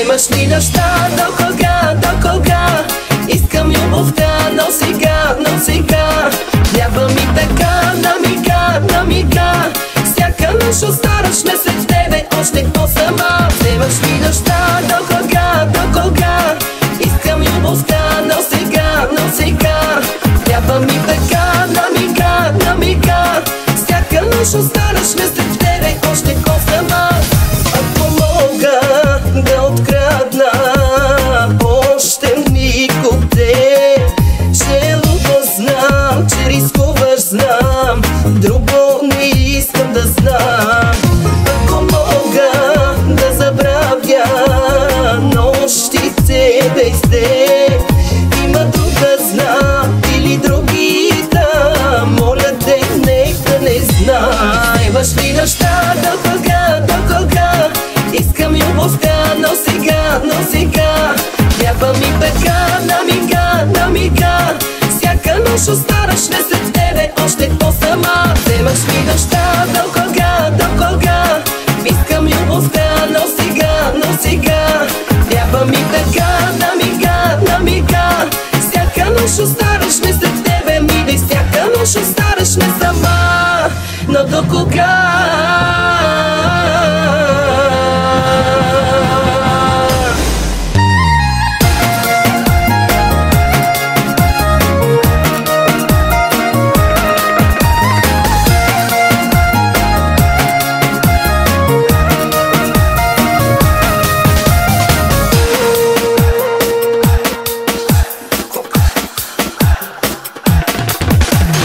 Вземаш ли неща до кога? Искам любовта, но сега трябва ми така, на мига. Всяка нощ оставаш ме след тебе още по-сама. Вземаш ли неща до кога? Искам любовта, но сега трябва ми така, на мига. Всяка нощ оставаш ме след тебе още по-сама. Ако мога да открадна още миг от те, че любов знам, че рискуваш, знам, друго не искам да знам. Ако мога да забравя нощите без теб, има друга знам или други там, моля те, нека не знай. Ваш ли неща до кога? Искам любовта, но сега трябва ми така, на мига. Всяка нощ оставаш ме след тебе още по-сама. Вземаш ли неща до кога? Искам любовта, но сега трябва ми така, на мига. Всяка нощ оставаш ме след тебе, мили, всяка нощ оставаш ме сама. Но до кога?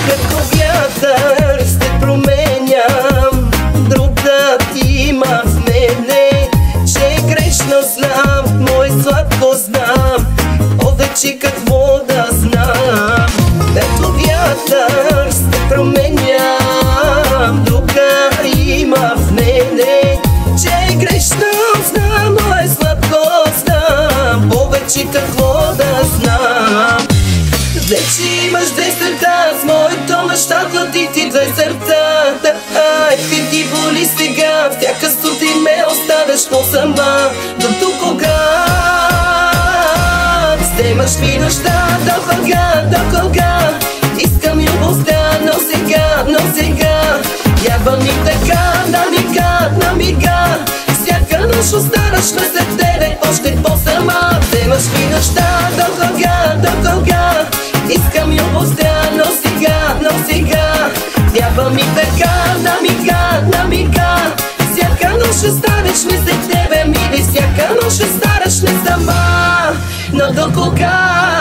Като вятър се променям, друг да има в мене, че е грешно знам, мое сладко знам, повече какво да знам. Като вятър се променям, друг да има в мене, че е грешно знам, мое сладко знам, повече какво да знам. Вече имаш две сърца, с моето неща ти две сърца. Ай, ти боли сега, всяка сутрин ме оставяш по-сама. До кога? Вземаш ли неща до кога? Искам любовта, но сега трябва ми така, на мига. Всяка нощ оставаш ме след тебе още по-сама. Вземаш ли неща до кога? Искам любовта, но сега трябва ми така, на мига. Всяка нощ оставиш ми след тебе, мили, всяка нощ оставаш ме сама. Но до кога?